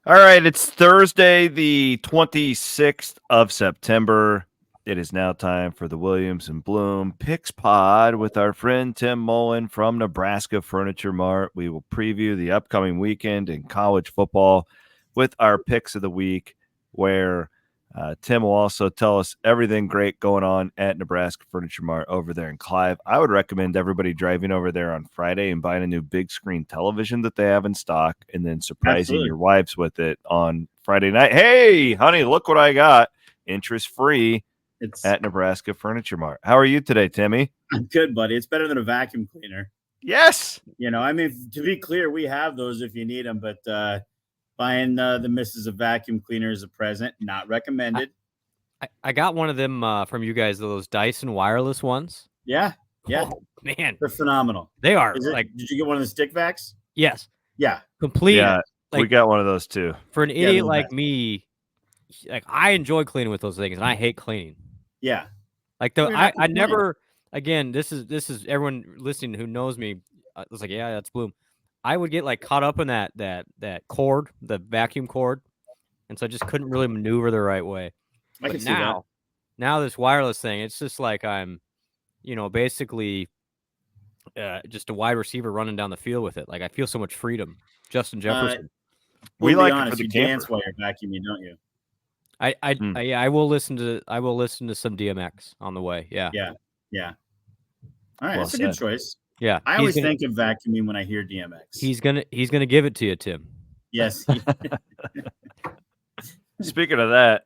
All right, it's Thursday, the 26th of September. It is now time for the Williams and Blum Picks Pod with our friend Tim Mullen from Nebraska Furniture Mart. We will preview the upcoming weekend in college football with our picks of the week, where Tim will also tell us everything great going on at Nebraska Furniture Mart over there in Clive. I would recommend everybody driving over there on Friday and buying a new big screen television that they have in stock and then surprising your wives with it on Friday night. Hey, honey, look what I got. Interest free at Nebraska Furniture Mart. How are you today, Timmy? I'm good, buddy. It's better than a vacuum cleaner. Yes. To be clear, we have those if you need them, but buying the missus a vacuum cleaner as a present, not recommended. I got one of them from you guys, those Dyson wireless ones. Yeah. Oh, man. They're phenomenal. They are. Did you get one of the stick vacs? Yes. Yeah. Complete. Yeah, we got one of those too. For an idiot like me, I enjoy cleaning with those things, and I hate cleaning. Yeah. I never, again, this is everyone listening who knows me. I was like, yeah, that's Bloom. I would get caught up in that cord, the vacuum cord, and so I just couldn't really maneuver the right way. I can see that. Now this wireless thing, it's just like I'm, basically just a wide receiver running down the field with it. Like I feel so much freedom. Justin Jefferson. We like honest, you dance while you're vacuuming, don't you? I will listen to some DMX on the way. Yeah. All right, that's a good choice. Yeah, I always think of vacuuming when I hear DMX. He's gonna give it to you, Tim. Yes. Speaking of that,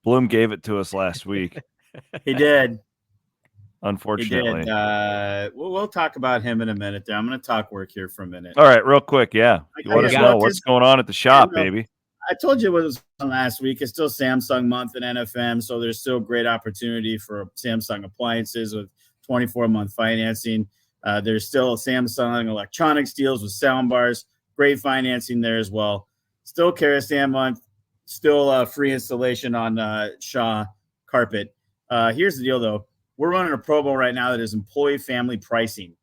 Blum gave it to us last week. He did. Unfortunately. He did. We'll talk about him in a minute there. I'm going to talk work here for a minute. All right, real quick. Yeah. You let us know what's going on at the shop, baby. I told you what was on last week. It's still Samsung month in NFM, so there's still great opportunity for Samsung appliances with 24-month financing. There's still Samsung electronics deals with sound bars. Great financing there as well. Still Kerasthan month. Still free installation on Shaw carpet. Here's the deal, though. We're running a promo right now that is employee family pricing.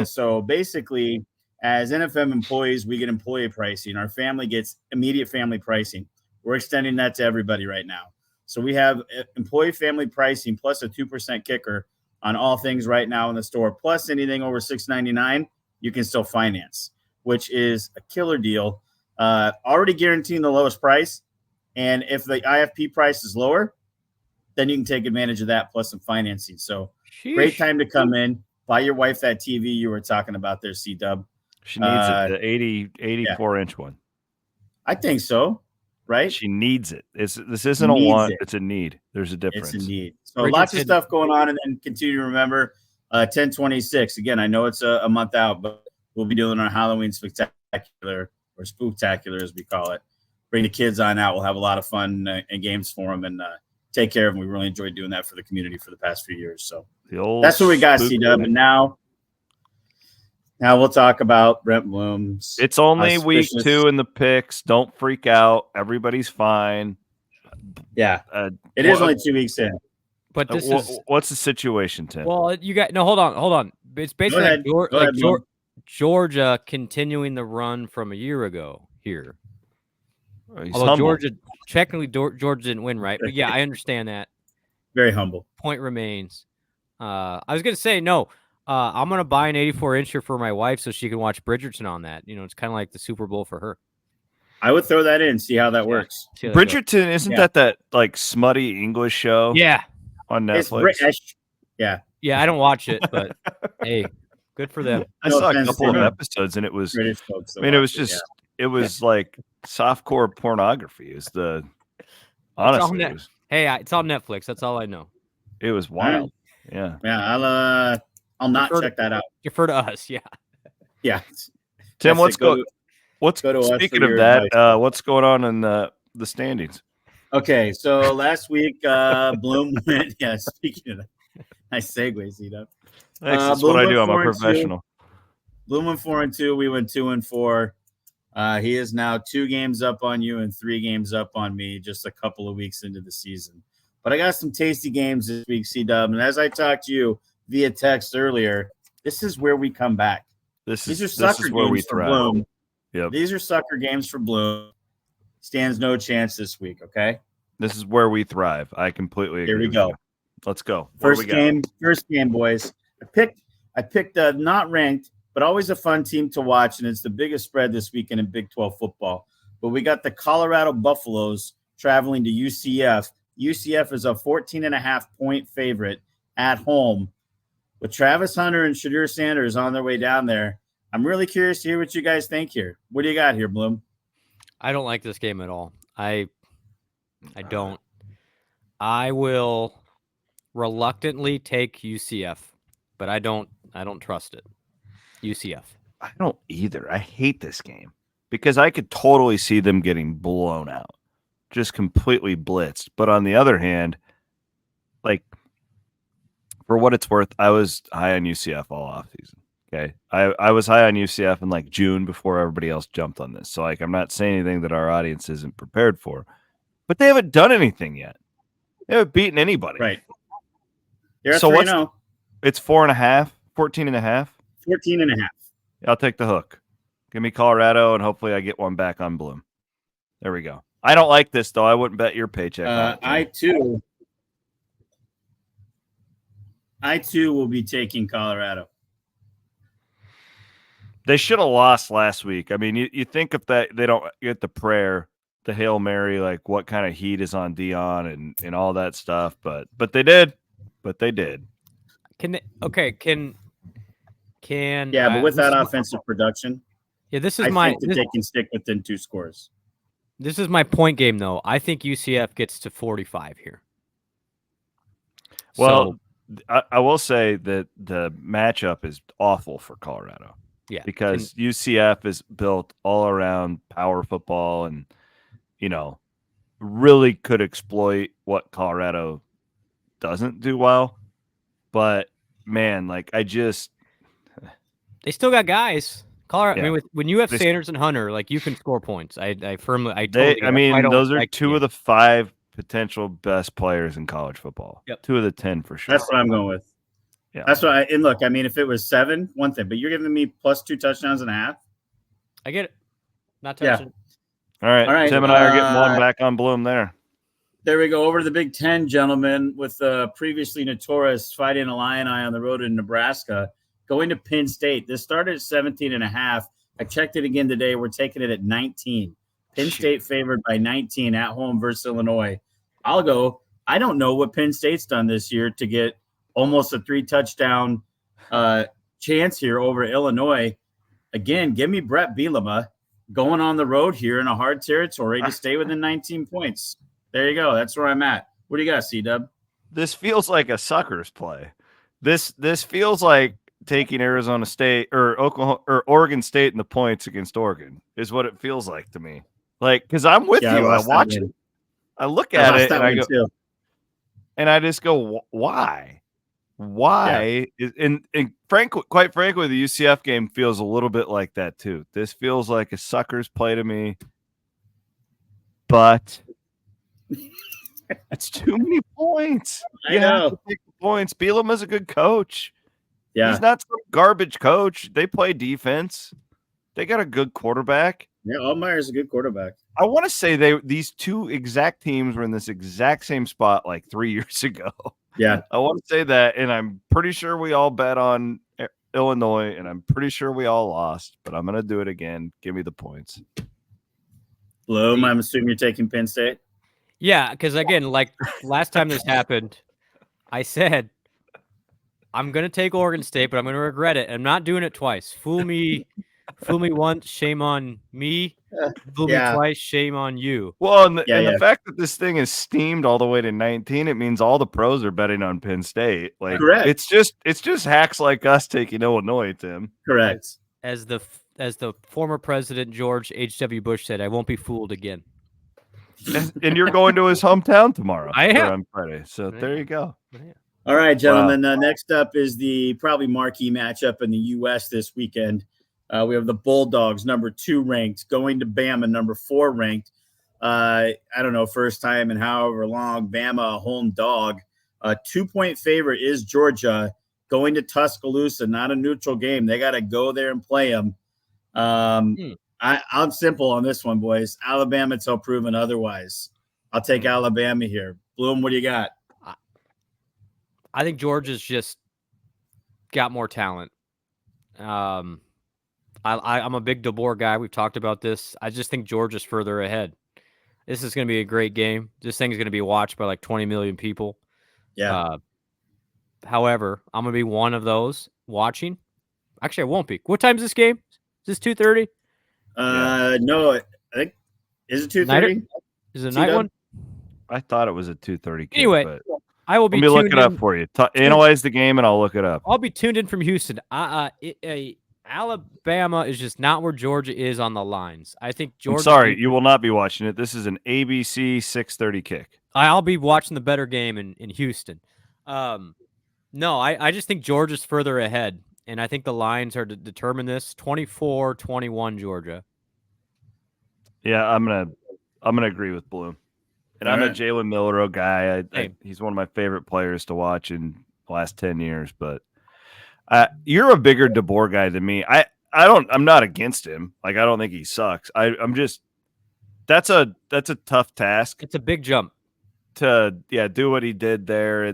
So basically, as NFM employees, we get employee pricing. Our family gets immediate family pricing. We're extending that to everybody right now. So we have employee family pricing plus a 2% kicker on all things right now in the store. Plus anything over $6.99, you can still finance, which is a killer deal. Already guaranteeing the lowest price. And if the IFP price is lower, then you can take advantage of that plus some financing. So great time to come in, buy your wife that TV you were talking about there, C-Dub. She needs it, the 84-inch one. I think so, right? She needs it. This isn't a want, it's a need. There's a difference. It's a need. So lots of stuff going on, and then continue to remember 10/26. Again, I know it's a month out, but we'll be doing our Halloween spectacular or spooktacular, as we call it. Bring the kids on out. We'll have a lot of fun and games for them, and take care of them. We really enjoyed doing that for the community for the past few years. So that's what we got, C-Dub. And now we'll talk about Brent Blum's. It's only week 2 in the picks. Don't freak out. Everybody's fine. Yeah. It is only 2 weeks in. But what's the situation, Tim? Well, you got hold on. It's basically Georgia continuing the run from a year ago here. Although Georgia didn't win, right? But yeah, I understand that. Very humble. Point remains. I was gonna say no. I'm gonna buy an 84-incher for my wife so she can watch Bridgerton on that. It's kind of like the Super Bowl for her. I would throw that in, see how that works. Bridgerton, isn't that like smutty English show? Yeah, on Netflix. Yeah. I don't watch it, but hey, good for them. I saw a couple of episodes, and it was. It was like softcore pornography. Is the honestly? It's on Netflix. That's all I know. It was wild. Right. Yeah. I'll not check that out. Defer to us. Yeah. Yeah. Tim, speaking of that, what's going on in the standings? Okay, so last week Blum went. Yeah, speaking of that, nice segue, Zito. That's what I do. I'm a professional. Blum went 4-2. We went 2-4. He is now 2 games up on you and 3 games up on me. Just a couple of weeks into the season, but I got some tasty games this week, C-Dub. And as I talked to you via text earlier, this is where we come back. These are sucker games for Blum. Yep. These are sucker games for Blum. Stands no chance this week, okay? This is where we thrive. I completely agree. Here we with go. you. Let's go. First game, boys. I picked not ranked, but always a fun team to watch, and it's the biggest spread this weekend in Big 12 football. But we got the Colorado Buffaloes traveling to UCF. UCF is a 14.5-point favorite at home. With Travis Hunter and Shadur Sanders on their way down there, I'm really curious to hear what you guys think here. What do you got here, Blum? I don't like this game at all. I don't. I will reluctantly take UCF, but I don't trust it. UCF. I don't either. I hate this game because I could totally see them getting blown out, just completely blitzed. But on the other hand, like, for what it's worth, I was high on UCF all offseason. Okay. I was high on UCF in like June before everybody else jumped on this. So like I'm not saying anything that our audience isn't prepared for. But they haven't done anything yet. They haven't beaten anybody. Right. They're so what's 3-0. It's 4.5, 14.5. 14.5. I'll take the hook. Give me Colorado, and hopefully I get one back on Blum. There we go. I don't like this, though. I wouldn't bet your paycheck on it. I too will be taking Colorado. They should have lost last week. I mean, you think if that they don't get the prayer, the Hail Mary, like what kind of heat is on Dion and all that stuff, but they did. But they did. Can but with that offensive production, this is I think that they can stick within 2 scores. This is my point game, though. I think UCF gets to 45 here. Well, I will say that the matchup is awful for Colorado. Yeah, because UCF is built all around power football and, really could exploit what Colorado doesn't do well. But, man, they still got guys. Colorado. Yeah. I mean, when you have Sanders and Hunter, like you can score points. Those are 2 of the 5 potential best players in college football. Yep. 2 of the 10 for sure. That's what I'm going with. Yeah. That's what and look, I mean, if it was 7, one thing, but you're giving me plus 2 touchdowns and a half. I get it. Not touching. Yeah. All right. Tim and I are getting one back on Blum there. There we go. Over to the Big Ten, gentlemen, with the previously notorious Fighting Illini on the road in Nebraska, going to Penn State. This started at 17.5. I checked it again today. We're taking it at 19. Penn State favored by 19 at home versus Illinois. I'll go. I don't know what Penn State's done this year to get almost a 3-touchdown chance here over Illinois. Again, give me Brett Bielema going on the road here in a hard territory to stay within 19 points. There you go. That's where I'm at. What do you got, C-Dub? This feels like a suckers play. This feels like taking Arizona State or Oklahoma or Oregon State in the points against Oregon is what it feels like to me. Like, because I'm with you. I watch it. I look at it and I go, and I just go, why? Why? Yeah. And quite frankly, the UCF game feels a little bit like that too. This feels like a sucker's play to me, but it's too many points. I know. Have to take the points. Bielema's a good coach. Yeah, he's not some garbage coach. They play defense. They got a good quarterback. Yeah, Altmaier's a good quarterback. I want to say these 2 exact teams were in this exact same spot like 3 years ago. Yeah. I want to say that, and I'm pretty sure we all bet on Illinois, and I'm pretty sure we all lost, but I'm going to do it again. Give me the points. Blum, I'm assuming you're taking Penn State? Yeah, because, again, like last time this happened, I said, I'm going to take Oregon State, but I'm going to regret it. I'm not doing it twice. Fool me once, shame on me. Fool me twice, shame on you. Well, and the fact that this thing is steamed all the way to 19, it means all the pros are betting on Penn State. Like, correct. It's just hacks like us taking Illinois, Tim. Correct. As the former president George H.W. Bush said, I won't be fooled again. And you're going to his hometown tomorrow. I am. On Friday. So there you go. All right, gentlemen. Wow. Next up is the probably marquee matchup in the U.S. this weekend. We have the Bulldogs, number 2 ranked, going to Bama, number 4 ranked. I don't know, first time in however long, Bama, a home dog. 2-point favorite is Georgia, going to Tuscaloosa, not a neutral game. They got to go there and play them. I'm simple on this one, boys. Alabama till proven otherwise. I'll take Alabama here. Blum, what do you got? I think Georgia's just got more talent. I'm a big DeBoer guy. We've talked about this. I just think Georgia's further ahead. This is going to be a great game. This thing's going to be watched by like 20 million people. Yeah. However, I'm going to be one of those watching. Actually, I won't be. What time is this game? Is this 2:30? No, I think is it 2:30? Is it a night one? I thought it was a 2:30. Anyway, but I will be. Let me look it up for you. Analyze the game, and I'll look it up. I'll be tuned in from Houston. Alabama is just not where Georgia is on the lines. I think Georgia. I'm sorry, you will not be watching it. This is an ABC 6:30 kick. I'll be watching the better game in Houston. No, I just think Georgia's further ahead, and I think the lines are to determine this. 24-21 Georgia. Yeah, I'm gonna agree with Blum. And I'm a Jalen Milroe guy. He's one of my favorite players to watch in the last 10 years. But you're a bigger DeBoer guy than me. I'm not against him. Like, I don't think he sucks. I'm just that's a tough task. It's a big jump to do what he did there.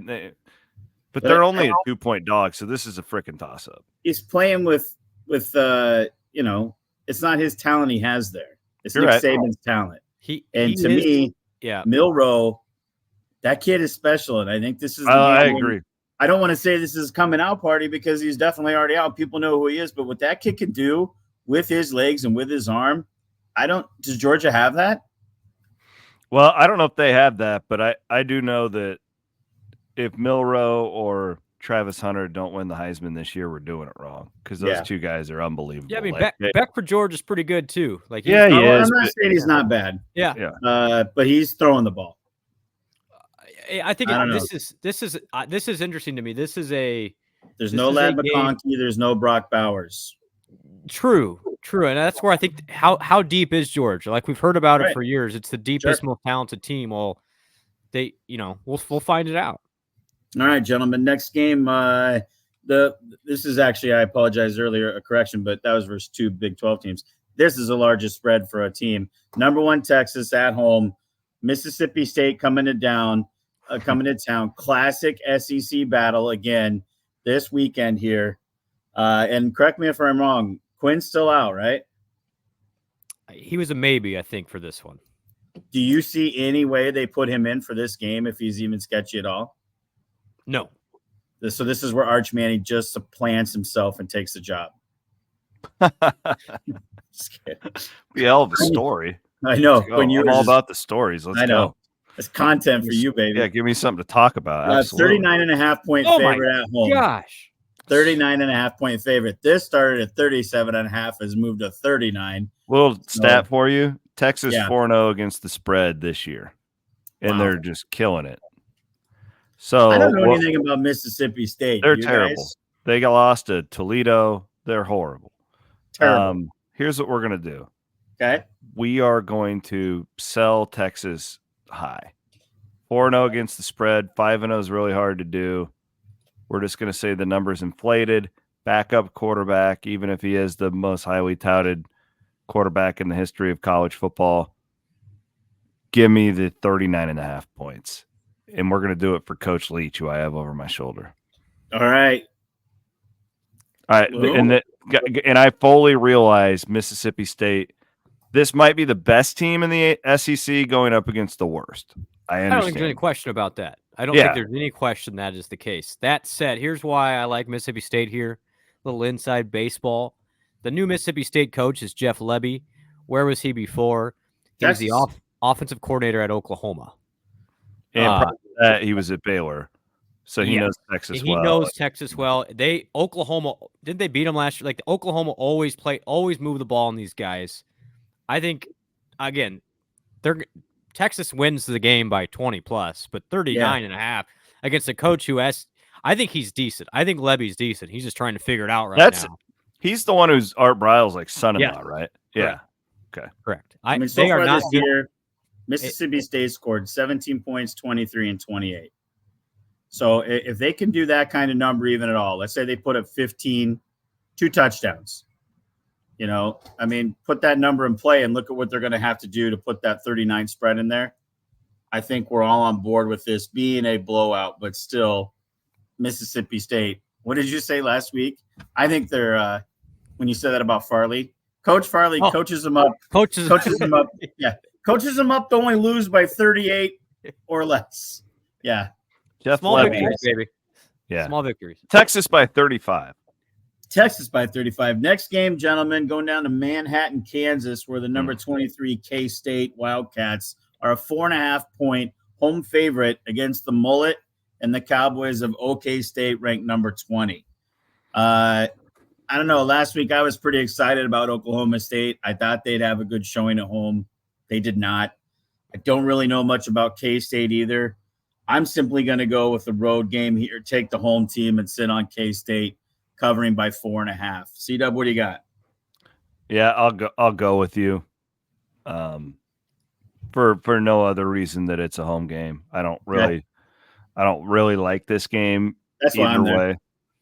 But they're only a 2-point dog, so this is a freaking toss up. He's playing with it's not his talent he has there. It's Nick Saban's talent. To me. Yeah, Milroe, that kid is special, and I think this is. I agree. I don't want to say this is coming out party because he's definitely already out. People know who he is, but what that kid can do with his legs and with his arm, does Georgia have that? Well, I don't know if they have that, but I do know that if Milroe or Travis Hunter don't win the Heisman this year, we're doing it wrong because those two guys are unbelievable. Yeah, I mean, Beck for Georgia's pretty good too. Like, he is. I'm not saying he's not bad. Yeah. But he's throwing the ball. I think this is interesting to me. There's no Ladd McConkey. There's no Brock Bowers. True, and that's where I think how deep is Georgia? Like, we've heard about it for years. It's the deepest, most talented team. Well, we'll find it out. All right, gentlemen. Next game. This is actually, I apologize earlier, a correction, but that was versus two Big 12 teams. This is the largest spread for a team. Number 1 Texas at home. Mississippi State coming to town. Classic SEC battle again this weekend here. And correct me if I'm wrong. Quinn's still out, right? He was a maybe, I think, for this one. Do you see any way they put him in for this game if he's even sketchy at all? No. So this is where Arch Manning just supplants himself and takes the job. We hell of a story. I know. I'm all about the stories. Let's go. It's content for you, baby. Yeah, give me something to talk about. 39.5-point favorite at home. Gosh. 39.5-point favorite. This started at 37.5, has moved to 39. Little stat for you. Texas 4-0 against the spread this year. And they're just killing it. So I don't know anything about Mississippi State. They're terrible. Guys? They got lost to Toledo. They're horrible. Terrible. Here's what we're going to do. Okay. We are going to sell Texas high. 4-0 against the spread. 5-0 is really hard to do. We're just going to say the number's inflated. Backup quarterback, even if he is the most highly touted quarterback in the history of college football. Give me the 39.5 points. And we're going to do it for Coach Leach, who I have over my shoulder. All right. And I fully realize Mississippi State, this might be the best team in the SEC going up against the worst. I understand. I don't think there's any question about that. I don't think there's any question that is the case. That said, here's why I like Mississippi State here. A little inside baseball. The new Mississippi State coach is Jeff Lebby. Where was he before? He was the offensive coordinator at Oklahoma. And prior to that, he was at Baylor. So he knows Texas well. He knows Texas well. Oklahoma, didn't they beat them last year? Like, Oklahoma always move the ball on these guys. I think, again, Texas wins the game by 20 plus, but 39.5 against a coach who I think he's decent. I think Lebby's decent. He's just trying to figure it out now. He's the one who's Art Briles' son-in-law, right? Yeah. Okay. Correct. They are not here. Mississippi State scored 17 points, 23, and 28. So if they can do that kind of number even at all, let's say they put up 15, 2 touchdowns. I mean, put that number in play and look at what they're going to have to do to put that 39 spread in there. I think we're all on board with this being a blowout, but still Mississippi State. What did you say last week? I think they're when you said that about Farley. Coach Farley coaches them up. Coaches them up. Yeah. Coaches them up to only lose by 38 or less. Yeah. Jeff Small Levy. victories, baby. Yeah. Small victories. Texas by 35. Texas by 35. Next game, gentlemen, going down to Manhattan, Kansas, where the number 23 K-State Wildcats are a 4.5-point home favorite against the Mullet and the Cowboys of OK State, ranked number 20. I don't know. Last week, I was pretty excited about Oklahoma State. I thought they'd have a good showing at home. They did not. I don't really know much about K-State either. I'm simply going to go with the road game here, take the home team, and sit on K-State, covering by 4.5. C-Dub, what do you got? Yeah, I'll go with you. For no other reason that it's a home game. I don't really like this game. That's why I'm there. Way.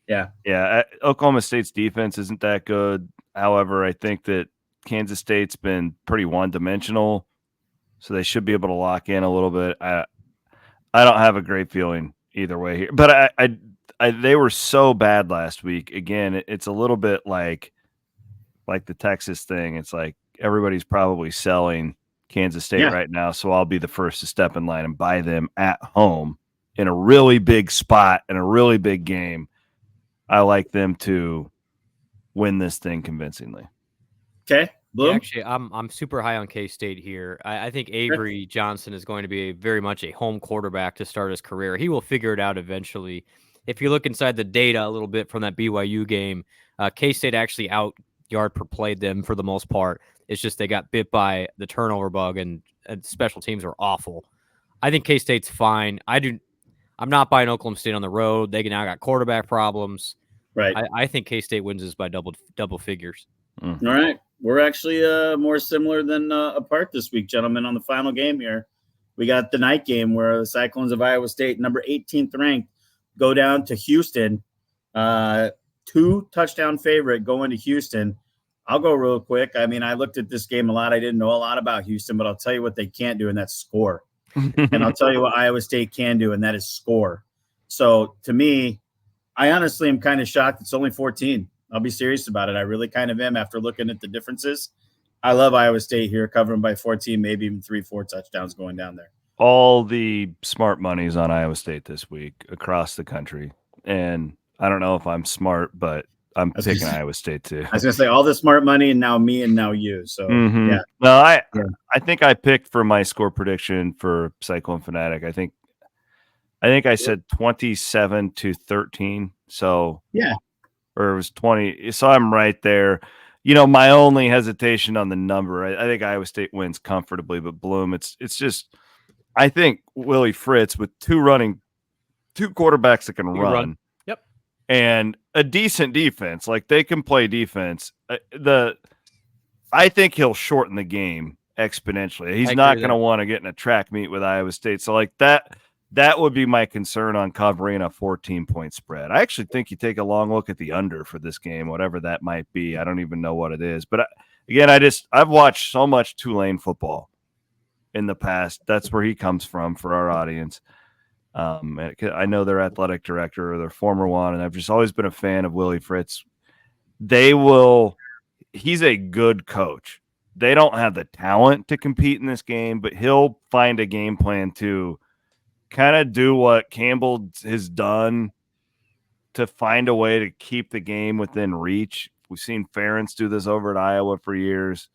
Yeah. Oklahoma State's defense isn't that good. However, I think that Kansas State's been pretty one-dimensional, so they should be able to lock in a little bit. I don't have a great feeling either way here, but they were so bad last week. Again, it's a little bit like the Texas thing. It's like everybody's probably selling Kansas State right now, so I'll be the first to step in line and buy them at home in a really big spot in a really big game. I like them to win this thing convincingly. Okay. Blum? Yeah, actually, I'm super high on K-State here. I think Avery Johnson is going to be very much a home quarterback to start his career. He will figure it out eventually. If you look inside the data a little bit from that BYU game, K-State actually out-yard per played them for the most part. It's just they got bit by the turnover bug, and special teams were awful. I think K-State's fine. I'm not buying Oklahoma State on the road. They now got quarterback problems. Right. I think K-State wins this by double figures. All right. We're actually more similar than apart this week, gentlemen, on the final game here. We got the night game where the Cyclones of Iowa State, number 18th ranked, go down to Houston. 2-touchdown favorite going to Houston. I'll go real quick. I mean, I looked at this game a lot. I didn't know a lot about Houston, but I'll tell you what they can't do, and that's score. And I'll tell you what Iowa State can do, and that is score. So, to me, I honestly am kind of shocked it's only 14. I'll be serious about it. I really kind of am after looking at the differences. I love Iowa State here, covering by 14, maybe even 3-4 touchdowns going down there. All the smart money's on Iowa State this week across the country. And I don't know if I'm smart, but I'm picking Iowa State too. I was going to say all the smart money and now me and now you. So, yeah. Well, I think I picked for my score prediction for Cyclone Fanatic. I think I said 27-13. So, yeah. Or it was 20. So I'm right there. My only hesitation on the number, I think Iowa State wins comfortably, but Blum, it's just, I think Willie Fritz with two quarterbacks that can run. Yep. And a decent defense. Like they can play defense. I think he'll shorten the game exponentially. He's not going to want to get in a track meet with Iowa State. So like that would be my concern on covering a 14-point spread. I actually think you take a long look at the under for this game, whatever that might be. I don't even know what it is. But again, I've watched so much Tulane football in the past. That's where he comes from for our audience. I know their athletic director or their former one, and I've just always been a fan of Willie Fritz. He's a good coach. They don't have the talent to compete in this game, but he'll find a game plan to kind of do what Campbell has done to find a way to keep the game within reach. We've seen Ferentz do this over at Iowa for years.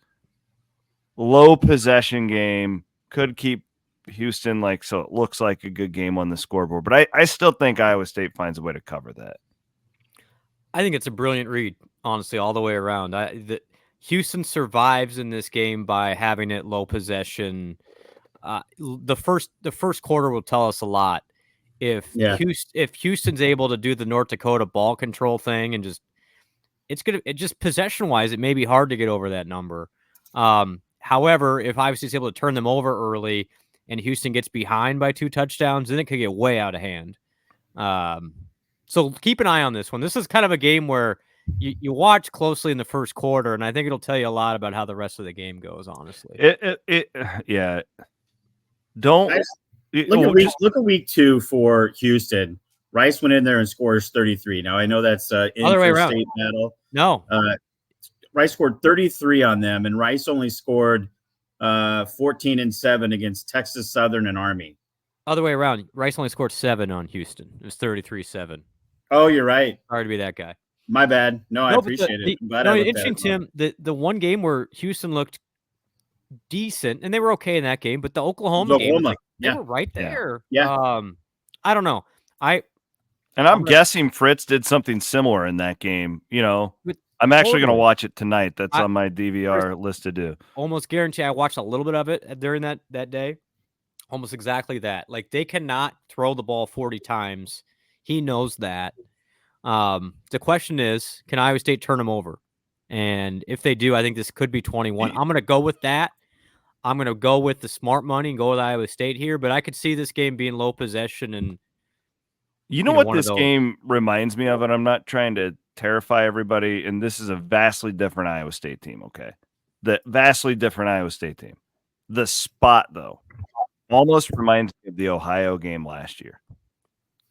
Low possession game could keep Houston so it looks like a good game on the scoreboard. But I still think Iowa State finds a way to cover that. I think it's a brilliant read, honestly, all the way around. Houston survives in this game by having it low possession. The first quarter will tell us a lot. If Houston's able to do the North Dakota ball control thing and just possession wise, it may be hard to get over that number. However, if Iowa State's able to turn them over early and Houston gets behind by 2 touchdowns, then it could get way out of hand. So keep an eye on this one. This is kind of a game where you watch closely in the first quarter, and I think it'll tell you a lot about how the rest of the game goes. Honestly, Yeah. Don't Look at week 2 for Houston. Rice went in there and scores 33. Now I know that's Other way around. interstate battle. No, Rice scored 33 on them, and Rice only scored 14-7 against Texas Southern and Army. other way around. Rice only scored 7 on Houston. It was 33-7. Oh, you're right. Sorry to be that guy. My bad. No, I appreciate it. I'm glad I looked interesting, at it. Tim. The one game where Houston looked decent, and they were okay in that game, but the Oklahoma game, they were right there. Yeah. I don't know. I'm guessing Fritz did something similar in that game. I'm actually going to watch it tonight. That's on my DVR list to do. Almost guarantee I watched a little bit of it during that day. Almost exactly that. Like, they cannot throw the ball 40 times. He knows that. The question is, can Iowa State turn them over? And if they do, I think this could be 21. I'm going to go with that. I'm going to go with the smart money and go with Iowa State here, but I could see this game being low possession. And you know what this game reminds me of, and I'm not trying to terrify everybody, and this is a vastly different Iowa State team, okay? The vastly different Iowa State team. The spot, though, almost reminds me of the Ohio game last year.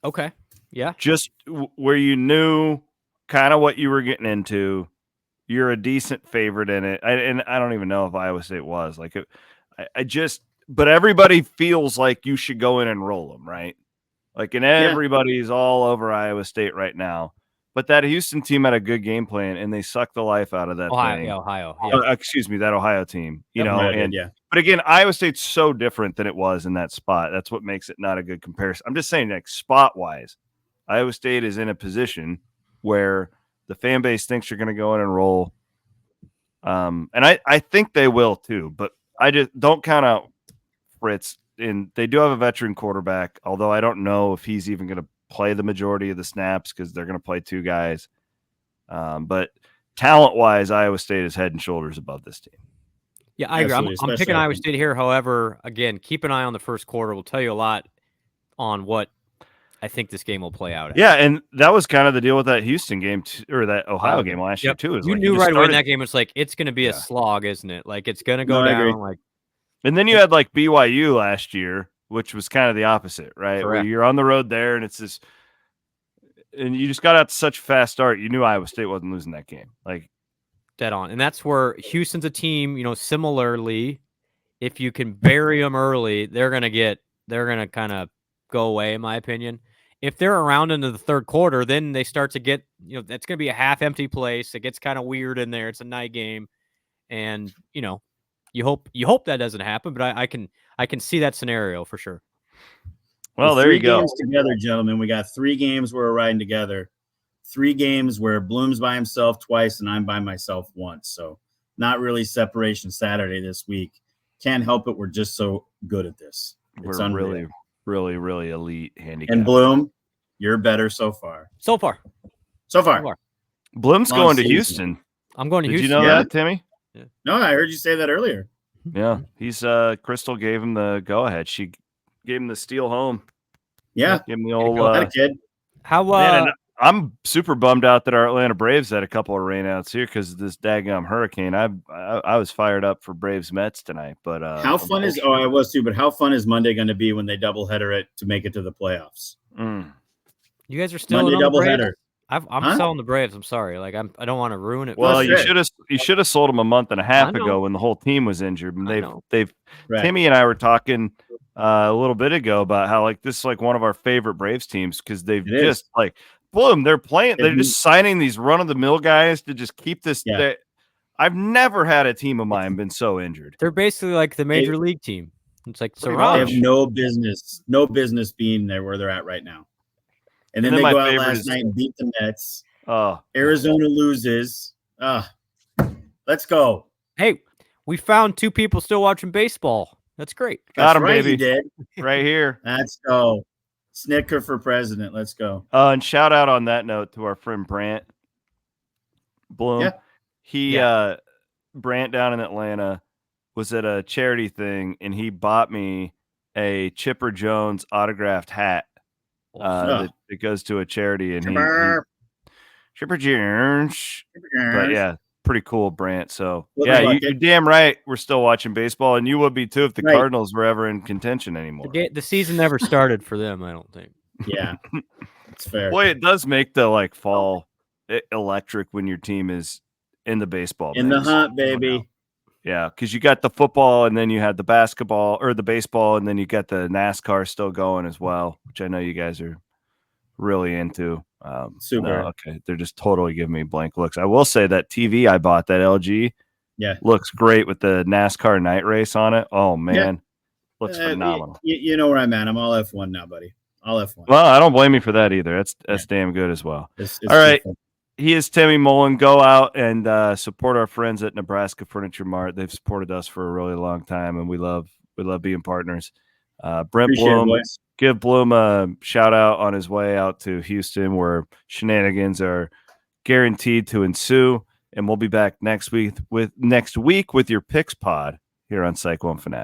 Okay. Yeah. Just where you knew kind of what you were getting into. You're a decent favorite in it. And I don't even know if Iowa State was. But everybody feels like you should go in and roll them, right? And everybody's all over Iowa State right now. But that Houston team had a good game plan, and they sucked the life out of that thing. Ohio. That Ohio team. But again, Iowa State's so different than it was in that spot. That's what makes it not a good comparison. I'm just saying, spot-wise, Iowa State is in a position where the fan base thinks you're going to go in and roll. And I think they will too, but I just don't count out Fritz. And they do have a veteran quarterback, although I don't know if he's even going to play the majority of the snaps because they're going to play 2 guys. But talent-wise, Iowa State is head and shoulders above this team. Yeah, I agree. I'm picking Iowa State here. However, again, keep an eye on the first quarter. We'll tell you a lot on what I think this game will play out. Yeah, and that was kind of the deal with that Houston game or that Ohio game last year too. You knew right away in that game. It's it's going to be a slog, isn't it? It's going to go down. And then you had BYU last year, which was kind of the opposite, right? Where you're on the road there, and it's this, and you just got out to such a fast start. You knew Iowa State wasn't losing that game, dead on. And that's where Houston's a team. Similarly, if you can bury them early, they're going to kind of go away, in my opinion. If they're around into the third quarter, then they start to get, that's going to be a half-empty place. It gets kind of weird in there. It's a night game, and you hope that doesn't happen. But I can see that scenario for sure. Well, there you go. 3 games together, gentlemen. We got 3 games where we're riding together. 3 games where Blum's by himself twice and I'm by myself once. So not really separation Saturday this week. Can't help it. We're just so good at this. It's really, really, really elite handicap. And Blum, you're better so far. So far. Blum's going to Houston. I'm going to Houston. Did you know that, Timmy? Yeah. No, I heard you say that earlier. Yeah, he's Crystal gave him the go ahead. She gave him the steal home. Yeah, give him the old kid. How I'm super bummed out that our Atlanta Braves had a couple of rainouts here because of this daggum hurricane. I was fired up for Braves Mets tonight, but how fun is? Oh, I was too. But how fun is Monday going to be when they doubleheader it to make it to the playoffs? You guys are still Monday doubleheader. I'm selling the Braves. I'm sorry. I don't want to ruin it. Well, you should have sold them a month and a half ago when the whole team was injured. And they've Timmy and I were talking a little bit ago about how this is one of our favorite Braves teams because they've just Blum. They're playing. They're just signing these run of the mill guys to just keep this. Yeah. I've never had a team of mine been so injured. They're basically like the major league team. It's like they have no business being there where they're at right now. And then they go out last night and beat the Mets. Arizona loses. Let's go. Hey, we found 2 people still watching baseball. That's great. Got him, right, baby. You did. Right here. Let's go. Snicker for president. Let's go. And shout out on that note to our friend Brent. Blum. Yeah. Brent down in Atlanta was at a charity thing, and he bought me a Chipper Jones autographed hat. That goes to a charity, and he Shipper Jones. But yeah, pretty cool, Brent. So Good yeah, luck. you're damn right. We're still watching baseball, and you would be too if the Right. Cardinals were ever in contention anymore. The season never started for them, I don't think. Yeah, it's fair. Boy, it does make the fall electric when your team is in the baseball. In the mix. hunt, baby. Yeah, because you got the football, and then you had the basketball or the baseball, and then you got the NASCAR still going as well, which I know you guys are really into. Super. No, okay, they're just totally giving me blank looks. I will say that TV I bought, that LG, looks great with the NASCAR night race on it. Oh man, looks phenomenal. You know where I'm at. I'm all F1 now, buddy. All F1. Well, I don't blame you for that either. That's damn good as well. It's all right. He is Timmy Mullen. Go out and support our friends at Nebraska Furniture Mart. They've supported us for a really long time, and we love being partners. Brent Blum, give Blum a shout out on his way out to Houston, where shenanigans are guaranteed to ensue. And we'll be back next week with your picks pod here on Cyclone Fanatic.